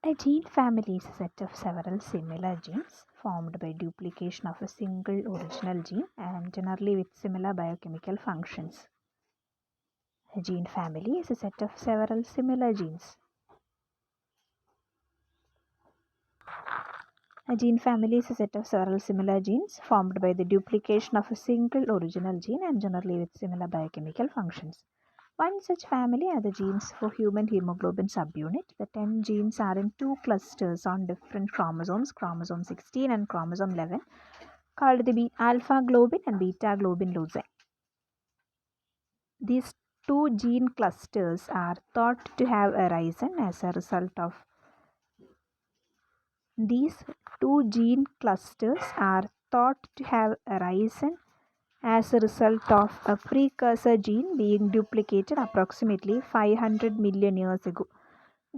A gene family is a set of several similar genes formed by duplication of a single original gene and generally with similar biochemical functions. A gene family is a set of several similar genes. A gene family is a set of several similar genes formed by the duplication of a single original gene and generally with similar biochemical functions. One such family are the genes for human hemoglobin subunit. The 10 genes are in two clusters on different chromosomes, chromosome 16 and chromosome 11, called the alpha globin and beta globin loci. These two gene clusters are thought to have arisen as a result of These two gene clusters are thought to have arisen as a result of a precursor gene being duplicated approximately 500 million years ago.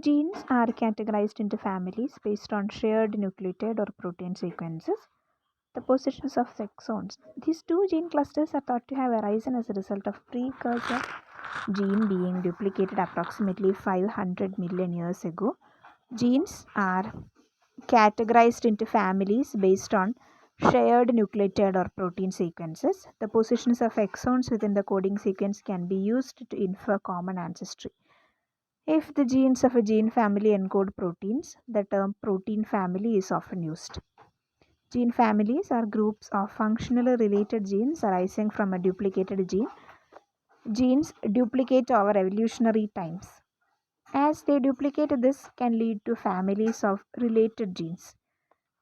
Genes are categorized into families based on shared nucleotide or protein sequences, the positions of exons. These two gene clusters are thought to have arisen as a result of precursor gene being duplicated approximately 500 million years ago. Genes are categorized into families based on shared nucleotide or protein sequences. The positions of exons within the coding sequence can be used to infer common ancestry. If the genes of a gene family encode proteins, the term protein family is often used. Gene families are groups of functionally related genes arising from a duplicated gene. Genes duplicate over evolutionary times. As they duplicate, this can lead to families of related genes.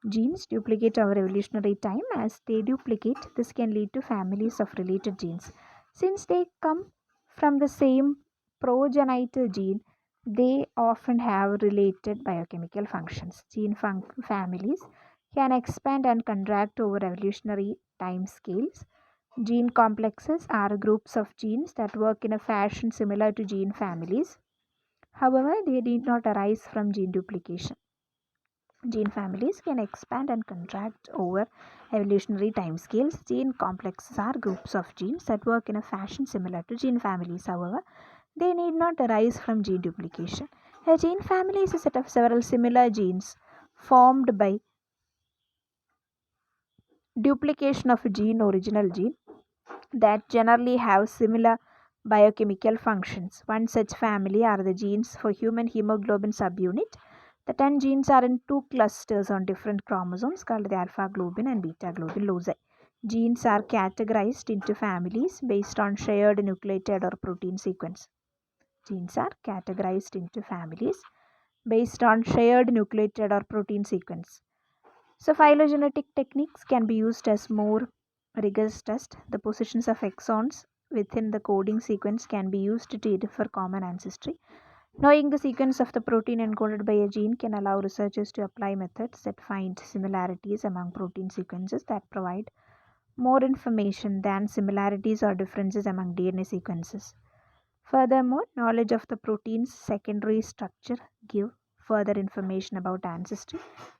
Genes duplicate over evolutionary time. As they duplicate, this can lead to families of related genes. Since they come from the same progenitor gene, they often have related biochemical functions. Gene families can expand and contract over evolutionary time scales. Gene complexes are groups of genes that work in a fashion similar to gene families. However, they need not arise from gene duplication. Gene families can expand and contract over evolutionary timescales. Gene complexes are groups of genes that work in a fashion similar to gene families. However, they need not arise from gene duplication. A gene family is a set of several similar genes formed by duplication of a original gene that generally have similar biochemical functions. One such family are the genes for human hemoglobin subunit. The 10 genes are in two clusters on different chromosomes called the alpha globin and beta globin loci. Genes are categorized into families based on shared nucleotide or protein sequence. Genes are categorized into families based on shared nucleotide or protein sequence. So phylogenetic techniques can be used as more rigorous test. The positions of exons within the coding sequence can be used to infer common ancestry. Knowing the sequence of the protein encoded by a gene can allow researchers to apply methods that find similarities among protein sequences that provide more information than similarities or differences among DNA sequences. Furthermore, knowledge of the protein's secondary structure give further information about ancestry,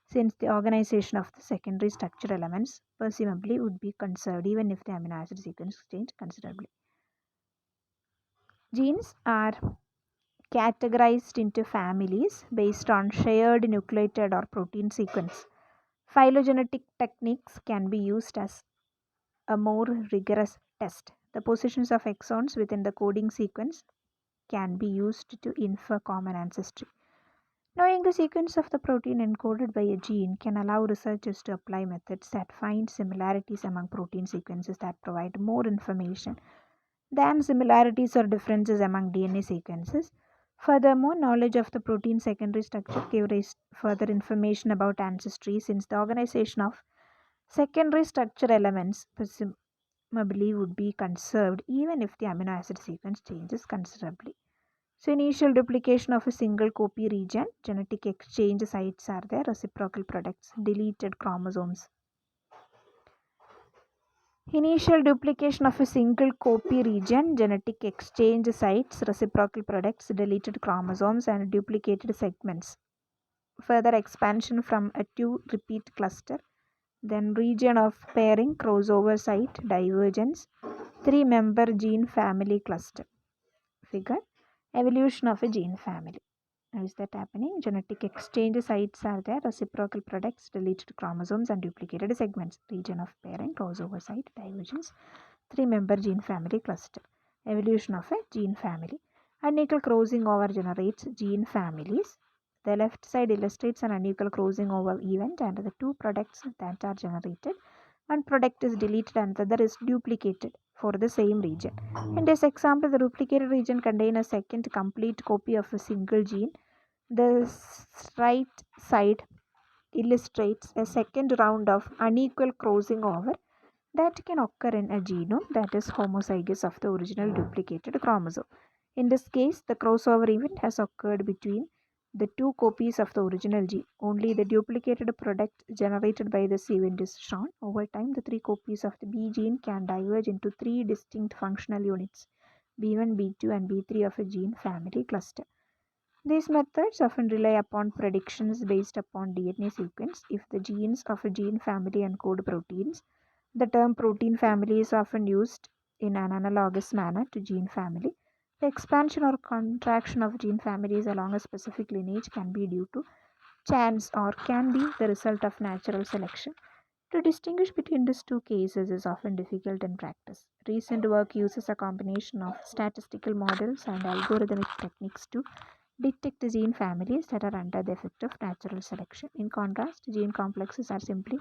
since the organization of the secondary structure elements presumably would be conserved even if the amino acid sequence changed considerably. Genes are categorized into families based on shared nucleotide or protein sequence. Phylogenetic techniques can be used as a more rigorous test. The positions of exons within the coding sequence can be used to infer common ancestry. Knowing the sequence of the protein encoded by a gene can allow researchers to apply methods that find similarities among protein sequences that provide more information than similarities or differences among DNA sequences. Furthermore, knowledge of the protein secondary structure gives further information about ancestry, since the organization of secondary structure elements presumably would be conserved even if the amino acid sequence changes considerably. So, initial duplication of a single copy region, genetic exchange sites are there, reciprocal products, deleted chromosomes. Initial duplication of a single copy region, genetic exchange sites, reciprocal products, deleted chromosomes, and duplicated segments. Further expansion from a 2 repeat cluster, then region of pairing, crossover site, divergence, 3-member gene family cluster. Figure evolution of a gene family. How is that happening? Genetic exchange sites are there, reciprocal products, deleted chromosomes, and duplicated segments. Region of parent, crossover site, divergence, three-member gene family cluster. Evolution of a gene family. Unequal crossing over generates gene families. The left side illustrates an unequal crossing over event and the two products that are generated. One product is deleted and the other is duplicated for the same region. In this example, the duplicated region contains a second complete copy of a single gene. The right side illustrates a second round of unequal crossing over that can occur in a genome that is homozygous of the original duplicated chromosome. In this case, the crossover event has occurred between the two copies of the original gene. Only the duplicated product generated by this event is shown. Over time, the three copies of the B gene can diverge into three distinct functional units, B1, B2, and B3 of a gene family cluster. These methods often rely upon predictions based upon DNA sequence. If the genes of a gene family encode proteins, the term protein family is often used in an analogous manner to gene family. The expansion or contraction of gene families along a specific lineage can be due to chance or can be the result of natural selection. To distinguish between these two cases is often difficult in practice. Recent work uses a combination of statistical models and algorithmic techniques to detect gene families that are under the effect of natural selection. In contrast, gene complexes are simply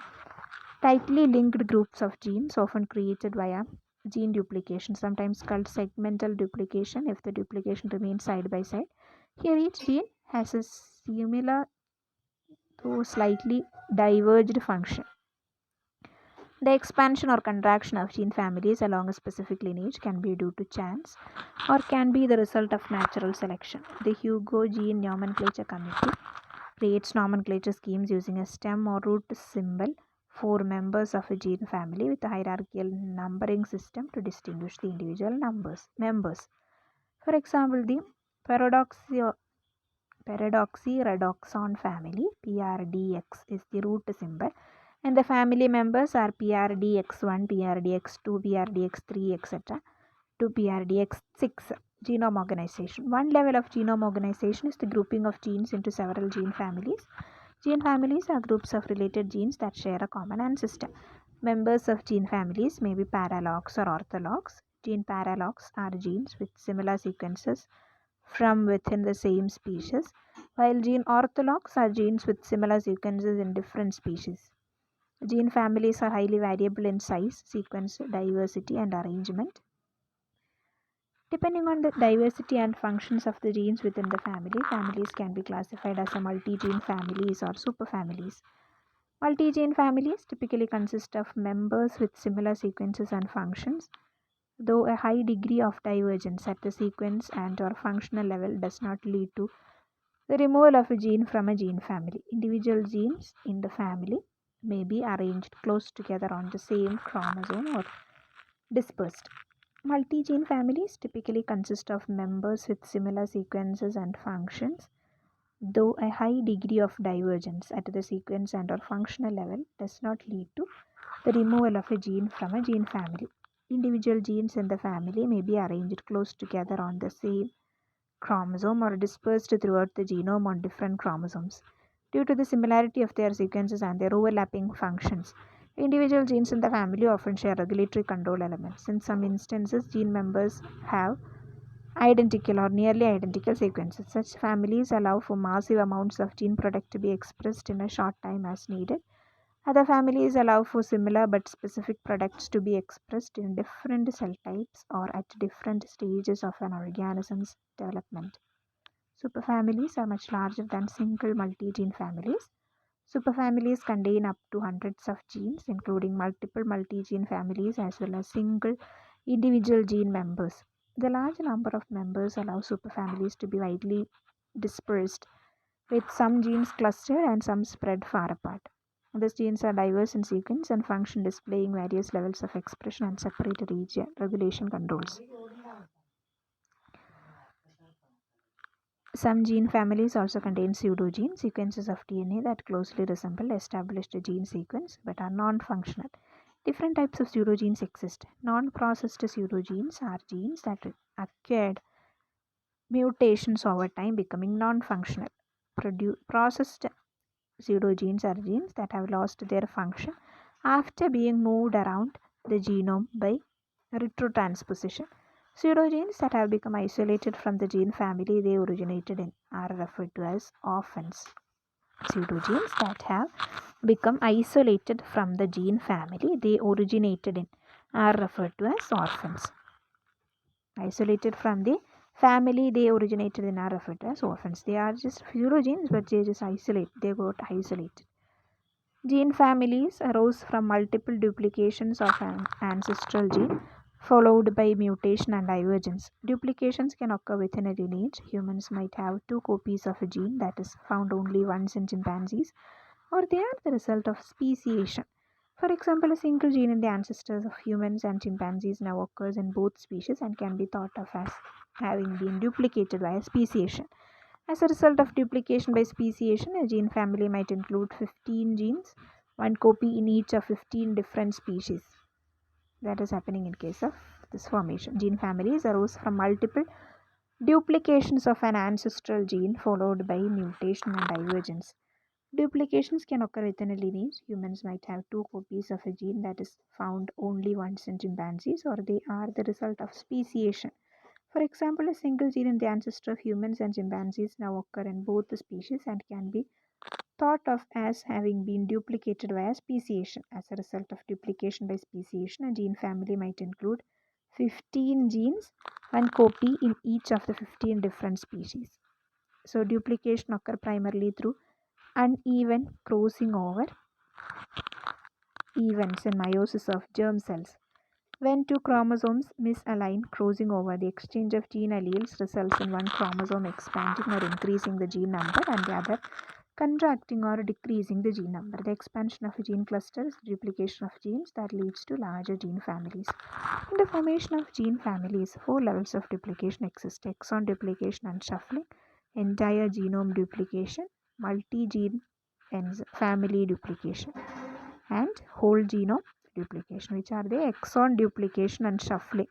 tightly linked groups of genes, often created via gene duplication, sometimes called segmental duplication if the duplication remains side by side. Here, each gene has a similar though slightly diverged function. The expansion or contraction of gene families along a specific lineage can be due to chance or can be the result of natural selection. The Hugo Gene Nomenclature Committee creates nomenclature schemes using a stem or root symbol for members of a gene family with a hierarchical numbering system to distinguish the individual members. For example, the Paradoxyredoxon family (PRDX) is the root symbol, and the family members are PRDX1, PRDX2, PRDX3, etc. to PRDX6. Genome organization. One level of genome organization is the grouping of genes into several gene families. Gene families are groups of related genes that share a common ancestor. Members of gene families may be paralogs or orthologs. Gene paralogs are genes with similar sequences from within the same species, while gene orthologs are genes with similar sequences in different species. Gene families are highly variable in size, sequence diversity, and arrangement. Depending on the diversity and functions of the genes within the family, families can be classified as a multi-gene families or superfamilies. Multi-gene families typically consist of members with similar sequences and functions, though a high degree of divergence at the sequence and or functional level does not lead to the removal of a gene from a gene family. Individual genes in the family may be arranged close together on the same chromosome or dispersed. Multi-gene families typically consist of members with similar sequences and functions, though a high degree of divergence at the sequence and or functional level does not lead to the removal of a gene from a gene family. Individual genes in the family may be arranged close together on the same chromosome or dispersed throughout the genome on different chromosomes. Due to the similarity of their sequences and their overlapping functions, individual genes in the family often share regulatory control elements. In some instances, gene members have identical or nearly identical sequences. Such families allow for massive amounts of gene product to be expressed in a short time as needed. Other families allow for similar but specific products to be expressed in different cell types or at different stages of an organism's development. Superfamilies are much larger than single multi-gene families. Superfamilies contain up to hundreds of genes, including multiple multi-gene families as well as single individual gene members. The large number of members allow superfamilies to be widely dispersed, with some genes clustered and some spread far apart. These genes are diverse in sequence and function, displaying various levels of expression and separate region regulation controls. Some gene families also contain pseudogenes, sequences of DNA that closely resemble established gene sequence but are non-functional. Different types of pseudogenes exist. Non-processed pseudogenes are genes that acquired mutations over time, becoming non-functional. Processed pseudogenes are genes that have lost their function after being moved around the genome by retrotransposition. Pseudogenes that have become isolated from the gene family they originated in are referred to as orphans. Pseudogenes that have become isolated from the gene family they originated in are referred to as orphans. Isolated from the family they originated in are referred to as orphans. They are just pseudogenes, but they got isolated. Gene families arose from multiple duplications of an ancestral gene followed by mutation and divergence. Duplications can occur within a lineage. Humans might have two copies of a gene that is found only once in chimpanzees, or they are the result of speciation. For example, a single gene in the ancestors of humans and chimpanzees now occurs in both species and can be thought of as having been duplicated via speciation. As a result of duplication by speciation, a gene family might include 15 genes, one copy in each of 15 different species. That is happening in case of this formation. Gene families arose from multiple duplications of an ancestral gene followed by mutation and divergence. Duplications can occur within a lineage. Humans might have two copies of a gene that is found only once in chimpanzees, or they are the result of speciation. For example, a single gene in the ancestor of humans and chimpanzees now occur in both the species and can be thought of as having been duplicated via speciation. As a result of duplication by speciation, a gene family might include 15 genes, one copy in each of the 15 different species. So duplication occur primarily through uneven crossing over events in meiosis of germ cells. When two chromosomes misalign, crossing over, the exchange of gene alleles results in one chromosome expanding or increasing the gene number and the other contracting or decreasing the gene number. The expansion of a gene cluster is the duplication of genes that leads to larger gene families. In the formation of gene families, four levels of duplication exist: exon duplication and shuffling, entire genome duplication, multi-gene family duplication, and whole genome duplication, which are the exon duplication and shuffling.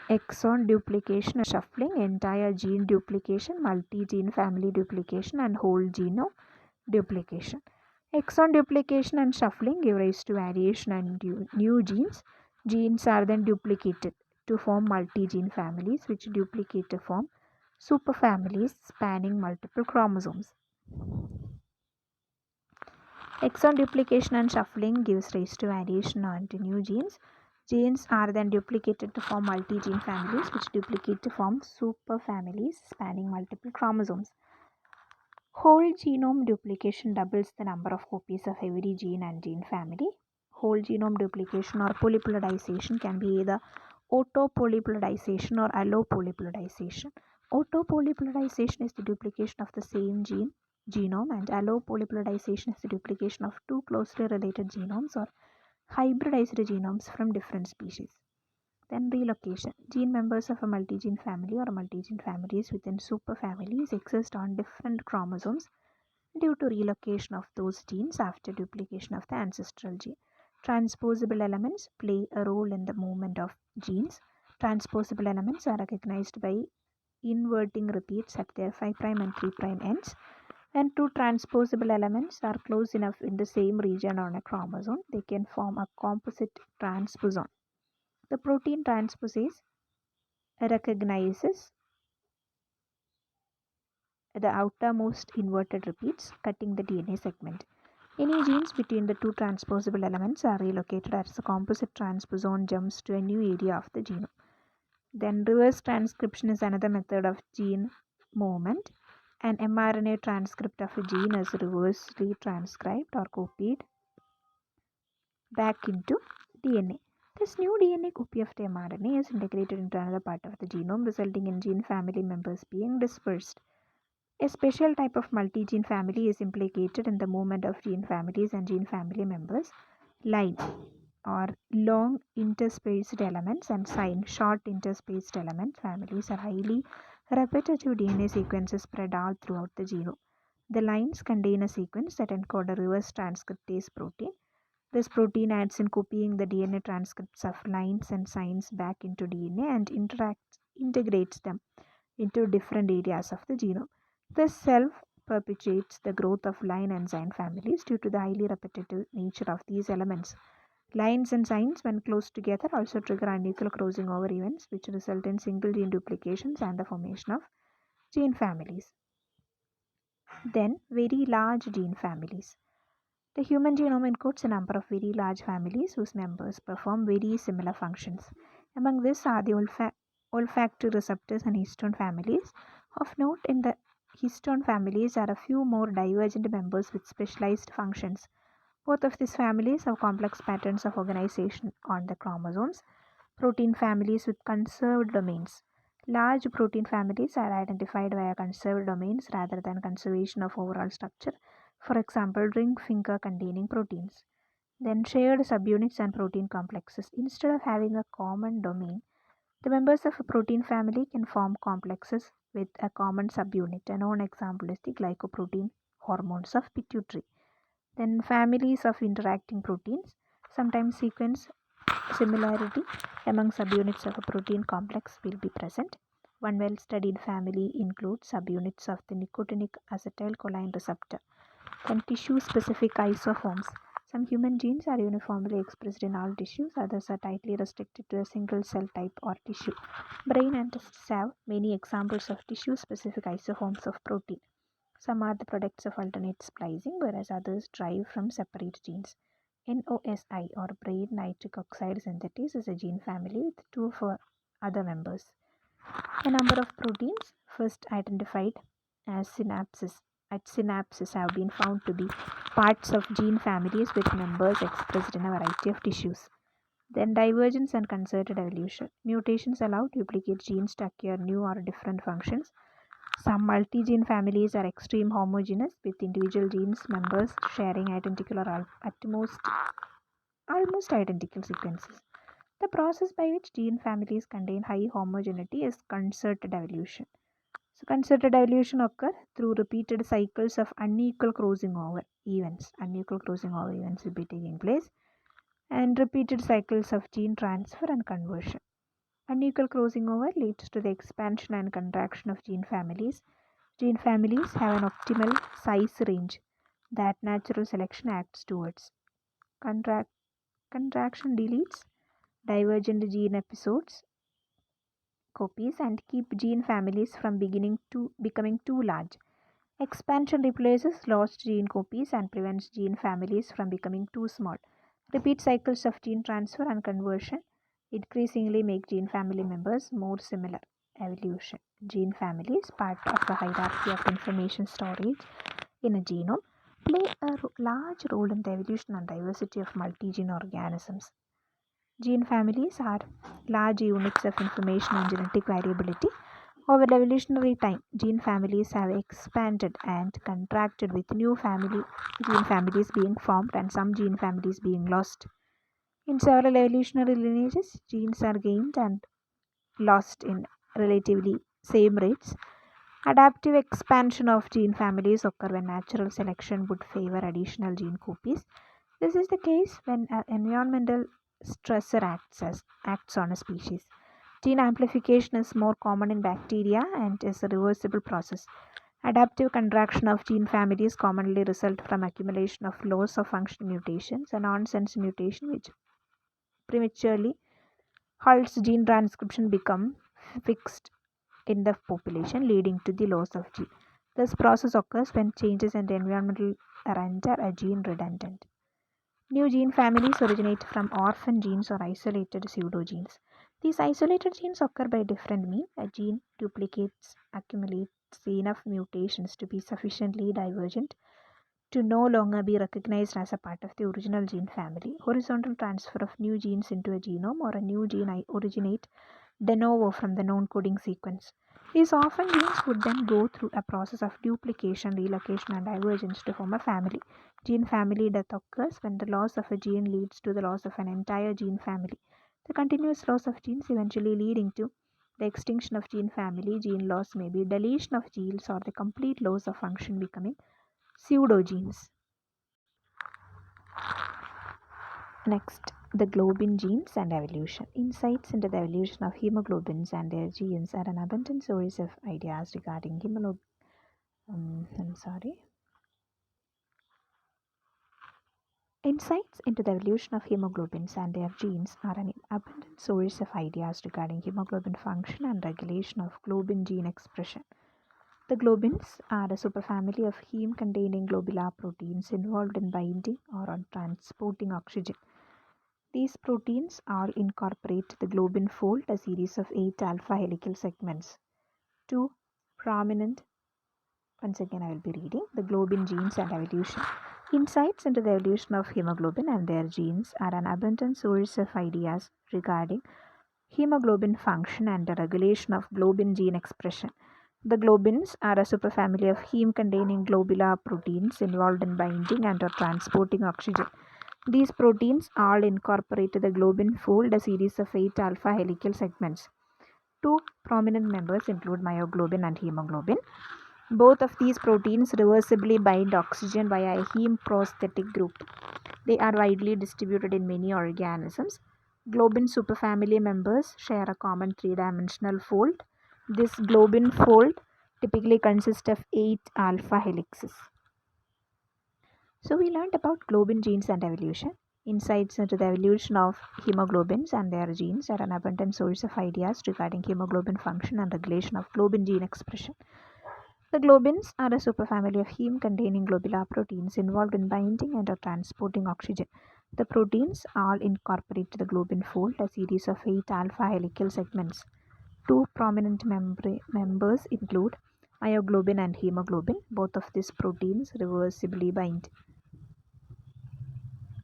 Exon duplication and shuffling, entire gene duplication, multi-gene family duplication, and whole genome duplication. Exon duplication and shuffling give rise to variation and new genes. Genes are then duplicated to form multi-gene families, which duplicate to form superfamilies spanning multiple chromosomes. Exon duplication and shuffling gives rise to variation onto new genes. Genes are then duplicated to form multi-gene families, which duplicate to form superfamilies spanning multiple chromosomes. Whole genome duplication doubles the number of copies of every gene and gene family. Whole genome duplication or polyploidization can be either autopolyploidization or allopolyploidization. Autopolyploidization is the duplication of the same genome, and allopolyploidization is the duplication of two closely related genomes or hybridized genomes from different species. Then relocation. Gene members of a multi-gene family or multi-gene families within superfamilies exist on different chromosomes due to relocation of those genes after duplication of the ancestral gene. Transposable elements play a role in the movement of genes. Transposable elements are recognized by inverting repeats at their 5' and 3' ends. When two transposable elements are close enough in the same region on a chromosome, they can form a composite transposon. The protein transposase recognizes the outermost inverted repeats, cutting the DNA segment. Any genes between the two transposable elements are relocated as the composite transposon jumps to a new area of the genome. Then reverse transcription is another method of gene movement. An mRNA transcript of a gene is reversely transcribed or copied back into DNA. This new DNA copy of the mRNA is integrated into another part of the genome, resulting in gene family members being dispersed. A special type of multi-gene family is implicated in the movement of gene families and gene family members. Line or long interspaced elements and sign short interspaced element families are highly repetitive DNA sequences spread all throughout the genome. The lines contain a sequence that encode a reverse transcriptase protein. This protein aids in copying the DNA transcripts of lines and signs back into DNA and integrates them into different areas of the genome. This self perpetuates the growth of line and sign families due to the highly repetitive nature of these elements. Lines and signs, when close together, also trigger unequal crossing over events, which result in single gene duplications and the formation of gene families. Then, very large gene families. The human genome encodes a number of very large families whose members perform very similar functions. Among these are the olfactory receptors and histone families. Of note, in the histone families are a few more divergent members with specialized functions. Both of these families have complex patterns of organization on the chromosomes. Protein families with conserved domains. Large protein families are identified via conserved domains rather than conservation of overall structure. For example, ring finger containing proteins. Then shared subunits and protein complexes. Instead of having a common domain, the members of a protein family can form complexes with a common subunit. A known example is the glycoprotein hormones of pituitary. Then families of interacting proteins. Sometimes sequence similarity among subunits of a protein complex will be present. One well-studied family includes subunits of the nicotinic acetylcholine receptor and tissue-specific isoforms. Some human genes are uniformly expressed in all tissues, others are tightly restricted to a single cell type or tissue. Brain and testes have many examples of tissue-specific isoforms of protein. Some are the products of alternate splicing, whereas others derive from separate genes. NOSI or brain nitric oxide synthetase is a gene family with two other members. A number of proteins, first identified as synapses at synapses, have been found to be parts of gene families with members expressed in a variety of tissues. Then divergence and concerted evolution. Mutations allow duplicate genes to acquire new or different functions. Some multi-gene families are extreme homogeneous with individual genes members sharing identical or at most almost identical sequences. The process by which gene families contain high homogeneity is concerted evolution. So concerted evolution occurs through repeated cycles of unequal crossing over events. Unequal crossing over events will be taking place and repeated cycles of gene transfer and conversion. Unequal crossing over leads to the expansion and contraction of gene families. Gene families have an optimal size range that natural selection acts towards. Contraction deletes divergent gene episodes copies and keep gene families from beginning to becoming too large. Expansion replaces lost gene copies and prevents gene families from becoming too small. Repeat cycles of gene transfer and conversion increasingly make gene family members more similar. Evolution. Gene families, part of the hierarchy of information storage in a genome, play a large role in the evolution and diversity of multi-gene organisms. Gene families are large units of information on genetic variability. Over evolutionary time, gene families have expanded and contracted with new gene families being formed and some gene families being lost. In several evolutionary lineages, genes are gained and lost in relatively same rates. Adaptive expansion of gene families occur when natural selection would favor additional gene copies. This is the case when an environmental stressor acts on a species. Gene amplification is more common in bacteria and is a reversible process. Adaptive contraction of gene families commonly result from accumulation of loss of function mutations, a nonsense mutation which prematurely halts gene transcription become fixed in the population, leading to the loss of gene. This process occurs when changes in the environmental render a gene redundant. New gene families originate from orphan genes or isolated pseudogenes. These isolated genes occur by different means. A gene accumulates enough mutations to be sufficiently divergent to no longer be recognized as a part of the original gene family. Horizontal transfer of new genes into a genome or a new gene originate de novo from the known coding sequence. These orphan genes would then go through a process of duplication, relocation, and divergence to form a family. Gene family death occurs when the loss of a gene leads to the loss of an entire gene family. The continuous loss of genes eventually leading to the extinction of gene family. Gene loss may be deletion of genes or the complete loss of function becoming pseudogenes. Next, the globin genes and evolution. Insights into the evolution of hemoglobins and their genes are an abundant source of ideas regarding Insights into the evolution of hemoglobins and their genes are an abundant source of ideas regarding hemoglobin function and regulation of globin gene expression. The globins are a superfamily of heme-containing globular proteins involved in binding or on transporting oxygen. These proteins all incorporate the globin fold, a series of 8 alpha helical segments. Two prominent Once again, I will be reading the globin genes and evolution. Insights into the evolution of hemoglobin and their genes are an abundant source of ideas regarding hemoglobin function and the regulation of globin gene expression. The globins are a superfamily of heme-containing globular proteins involved in binding and or transporting oxygen. These proteins all incorporate the globin fold, a series of 8 alpha helical segments. Two prominent members include myoglobin and hemoglobin. Both of these proteins reversibly bind oxygen via a heme prosthetic group. They are widely distributed in many organisms. Globin superfamily members share a common three-dimensional fold. This globin fold typically consists of 8 alpha helices. So we learned about globin genes and evolution. Insights into the evolution of hemoglobins and their genes are an abundant source of ideas regarding hemoglobin function and regulation of globin gene expression. The globins are a superfamily of heme-containing globular proteins involved in binding and or transporting oxygen. The proteins all incorporate the globin fold, a series of 8 alpha helical segments. Two prominent members include myoglobin and hemoglobin. Both of these proteins reversibly bind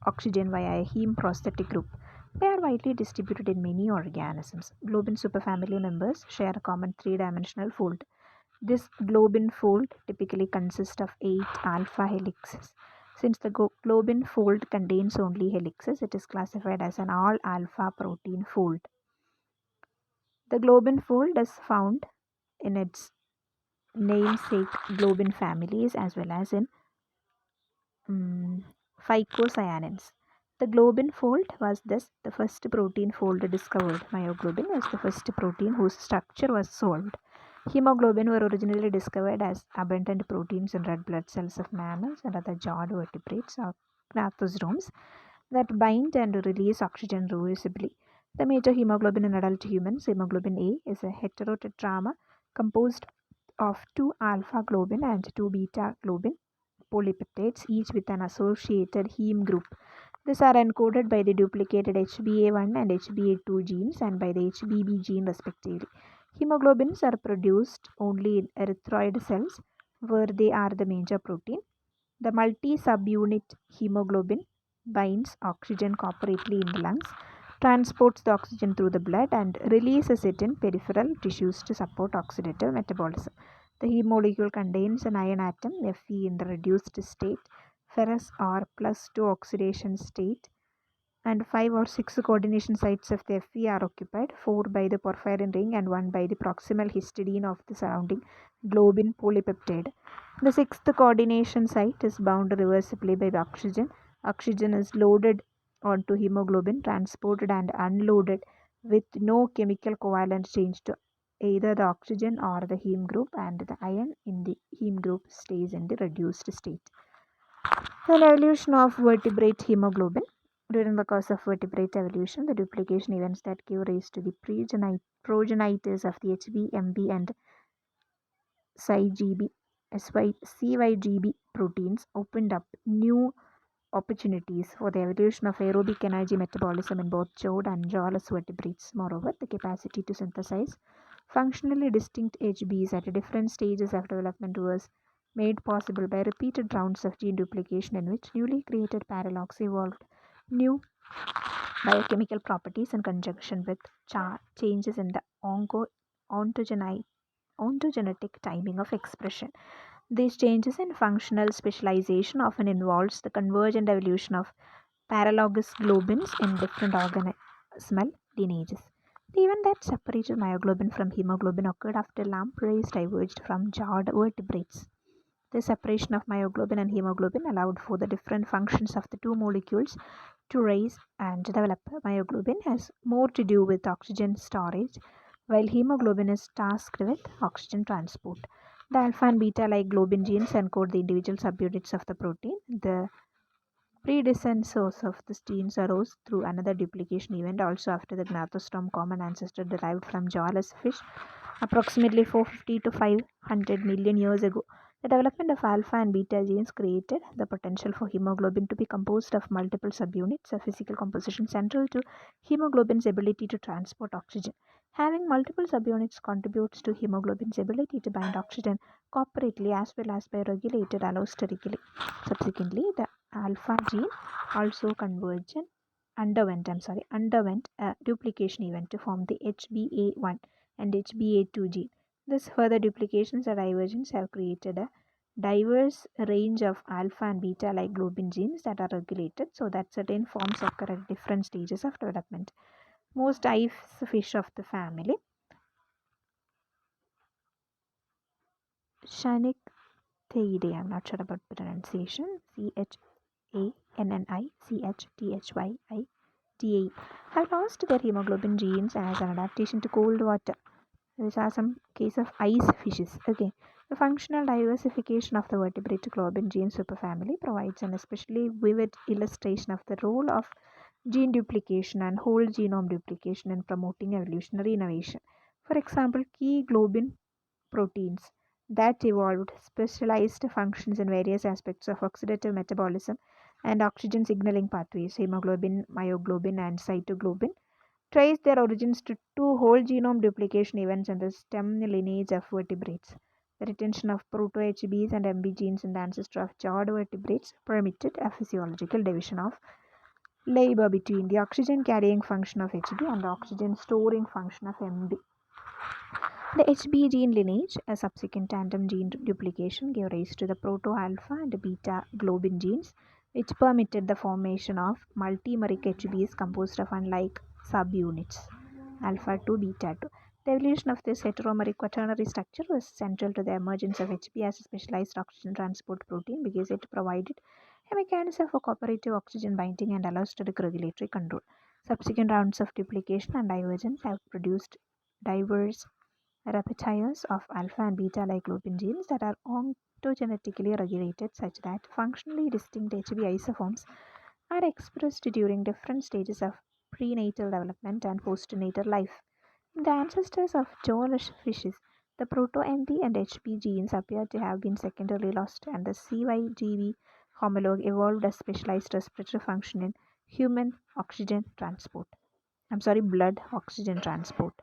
oxygen via a heme prosthetic group. They are widely distributed in many organisms. Globin superfamily members share a common three-dimensional fold. This globin fold typically consists of 8 alpha helices. Since the globin fold contains only helices, it is classified as an all-alpha protein fold. The globin fold is found in its namesake globin families as well as in phycocyanins. The globin fold was thus the first protein fold discovered. Myoglobin was the first protein whose structure was solved. Hemoglobin were originally discovered as abundant proteins in red blood cells of mammals and other jawed vertebrates or gnathosomes that bind and release oxygen reversibly. The major hemoglobin in adult humans, hemoglobin A, is a heterotetramer composed of 2 alpha globin and 2 beta globin polypeptides, each with an associated heme group. These are encoded by the duplicated HbA1 and HbA2 genes and by the HbB gene respectively. Hemoglobins are produced only in erythroid cells where they are the major protein. The multi-subunit hemoglobin binds oxygen cooperatively in the lungs, transports the oxygen through the blood and releases it in peripheral tissues to support oxidative metabolism. The heme molecule contains an iron atom, Fe, in the reduced state, ferrous or +2 oxidation state, and 5 or 6 coordination sites of the Fe are occupied, 4 by the porphyrin ring and 1 by the proximal histidine of the surrounding globin polypeptide. The 6th coordination site is bound reversibly by the oxygen. Oxygen is loaded onto hemoglobin, transported and unloaded with no chemical covalent change to either the oxygen or the heme group, and the iron in the heme group stays in the reduced state. The evolution of vertebrate hemoglobin. During the course of vertebrate evolution, the duplication events that give rise to the progenitors of the HB, MB, and CYGB proteins opened up new opportunities for the evolution of aerobic energy metabolism in both jawed and jawless vertebrates. Moreover, the capacity to synthesize functionally distinct HBs at different stages of development was made possible by repeated rounds of gene duplication in which newly created paralogs evolved new biochemical properties in conjunction with changes in the ontogenetic timing of expression. These changes in functional specialization often involves the convergent evolution of paralogous globins in different organismal lineages. The event that separated myoglobin from hemoglobin occurred after lampreys diverged from jawed vertebrates. The separation of myoglobin and hemoglobin allowed for the different functions of the two molecules to raise and develop. Myoglobin has more to do with oxygen storage, while hemoglobin is tasked with oxygen transport. The alpha and beta like globin genes encode the individual subunits of the protein. The predecessors of these genes arose through another duplication event also after the Gnathostom common ancestor derived from jawless fish approximately 450 to 500 million years ago. The development of alpha and beta genes created the potential for hemoglobin to be composed of multiple subunits, a physical composition central to hemoglobin's ability to transport oxygen. Having multiple subunits contributes to hemoglobin's ability to bind oxygen cooperatively as well as by regulated allosterically. Subsequently, the alpha gene also underwent a duplication event to form the HBA1 and HBA2 gene. This further duplications or divergence have created a diverse range of alpha and beta like globin genes that are regulated so that certain forms occur at different stages of development. Most ice fish of the family, Chanichthydae, I'm not sure about pronunciation, CHANNICHTHYIDAE, have lost their hemoglobin genes as an adaptation to cold water. These are some case of ice fishes. Okay, the functional diversification of the vertebrate globin gene superfamily provides an especially vivid illustration of the role of gene duplication and whole genome duplication in promoting evolutionary innovation. For example, key globin proteins that evolved specialized functions in various aspects of oxidative metabolism and oxygen signaling pathways, hemoglobin, myoglobin, and cytoglobin, trace their origins to two whole genome duplication events in the stem lineage of vertebrates. The retention of proto-HBs and MB genes in the ancestor of jawed vertebrates permitted a physiological division of labor between the oxygen carrying function of HB and the oxygen storing function of MB. The HB gene lineage, a subsequent tandem gene duplication, gave rise to the proto-alpha and beta globin genes, which permitted the formation of multimeric HBs composed of unlike subunits alpha 2, beta 2. The evolution of this heteromeric quaternary structure was central to the emergence of HB as a specialized oxygen transport protein because it provided a mechanism for cooperative oxygen binding and allosteric regulatory control. Subsequent rounds of duplication and divergence have produced diverse repertoires of alpha and beta like globin genes that are ontogenetically regulated such that functionally distinct HB isoforms are expressed during different stages of prenatal development and postnatal life. In the ancestors of jawless fishes, the proto-MB and HB genes appear to have been secondarily lost, and the CYGB homologue evolved a specialized respiratory function in human oxygen transport. Blood oxygen transport.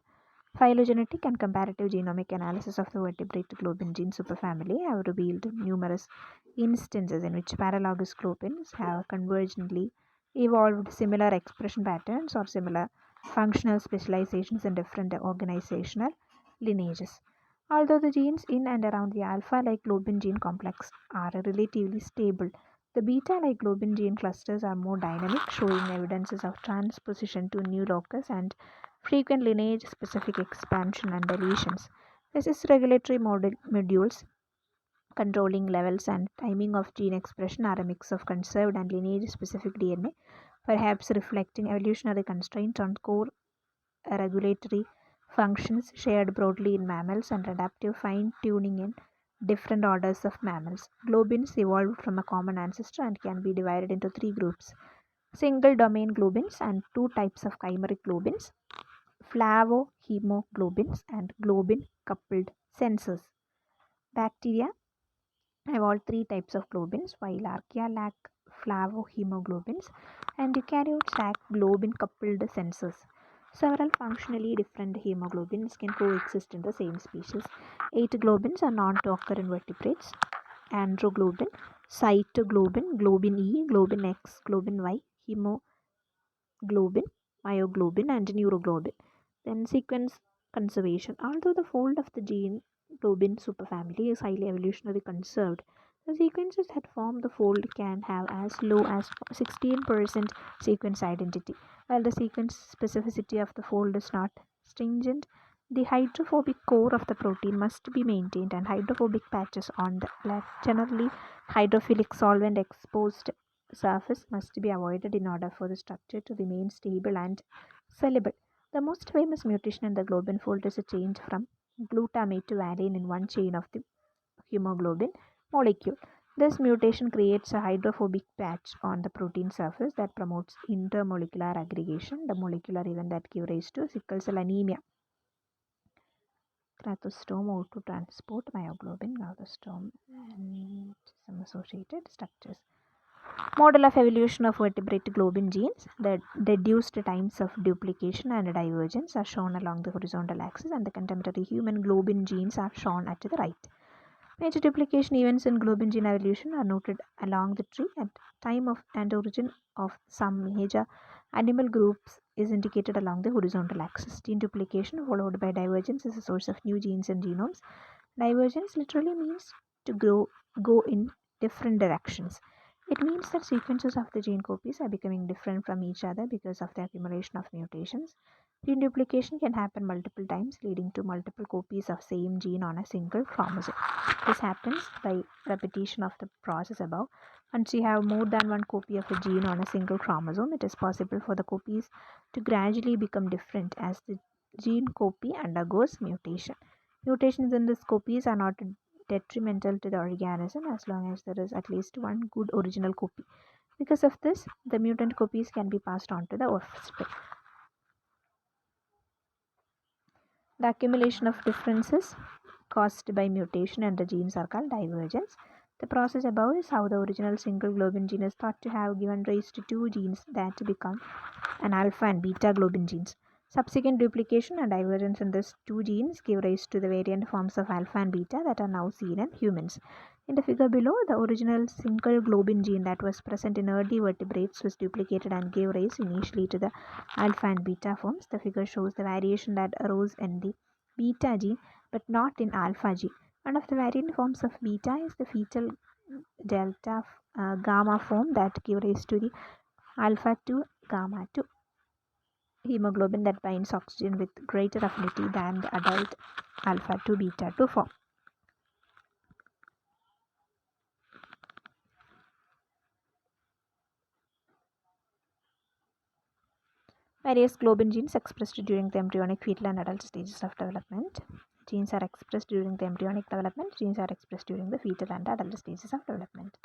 Phylogenetic and comparative genomic analysis of the vertebrate globin gene superfamily have revealed numerous instances in which paralogous globins have convergently evolved similar expression patterns or similar functional specializations in different organizational lineages. Although the genes in and around the alpha like globin gene complex are relatively stable, the beta like globin gene clusters are more dynamic, showing evidences of transposition to new locus and frequent lineage specific expansion and deletions. This is regulatory modules controlling levels and timing of gene expression are a mix of conserved and lineage specific DNA, perhaps reflecting evolutionary constraints on core regulatory functions shared broadly in mammals and adaptive fine tuning in different orders of mammals. Globins evolved from a common ancestor and can be divided into three groups: single domain globins and two types of chimeric globins, flavohemoglobins and globin coupled sensors. Bacteria evolved three types of globins, while archaea lack flavohemoglobins and eukaryotes lack globin coupled sensors. Several functionally different hemoglobins can coexist in the same species. 8 globins are known to occur in vertebrates: androglobin, cytoglobin, globin E, globin X, globin Y, hemoglobin, myoglobin, and neuroglobin. Then sequence conservation. Although the fold of the gene globin superfamily is highly evolutionarily conserved, the sequences that form the fold can have as low as 16% sequence identity. While the sequence specificity of the fold is not stringent, the hydrophobic core of the protein must be maintained, and hydrophobic patches on the generally hydrophilic solvent exposed surface must be avoided in order for the structure to remain stable and sellable. The most famous mutation in the globin fold is a change from glutamate to valine in one chain of the hemoglobin molecule. This mutation creates a hydrophobic patch on the protein surface that promotes intermolecular aggregation, the molecular event that gives rise to sickle cell anemia. Crathostome or to transport myoglobin, galactostome, and some associated structures. Model of evolution of vertebrate globin genes. The reduced times of duplication and divergence are shown along the horizontal axis, and the contemporary human globin genes are shown at the right. Major duplication events in globin gene evolution are noted along the tree, and time of and origin of some major animal groups is indicated along the horizontal axis. Gene duplication followed by divergence is a source of new genes and genomes. Divergence literally means to go in different directions. It means that sequences of the gene copies are becoming different from each other because of the accumulation of mutations. Gene duplication can happen multiple times, leading to multiple copies of same gene on a single chromosome. This happens by repetition of the process above. Once you have more than one copy of a gene on a single chromosome, it is possible for the copies to gradually become different as the gene copy undergoes mutation. Mutations in these copies are not detrimental to the organism as long as there is at least one good original copy. Because of this, the mutant copies can be passed on to the offspring. The accumulation of differences caused by mutation in the genes are called divergence. The process above is how the original single globin gene is thought to have given rise to two genes that become an alpha and beta globin genes. Subsequent duplication and divergence in these two genes give rise to the variant forms of alpha and beta that are now seen in humans. In the figure below, the original single globin gene that was present in early vertebrates was duplicated and gave rise initially to the alpha and beta forms. The figure shows the variation that arose in the beta gene but not in alpha gene. One of the variant forms of beta is the fetal delta gamma form that gives rise to the alpha 2 gamma 2 hemoglobin that binds oxygen with greater affinity than the adult alpha 2 beta 2 form. Various globin genes expressed during the embryonic, fetal, and adult stages of development. Genes are expressed during the embryonic development. Genes are expressed during the fetal and adult stages of development.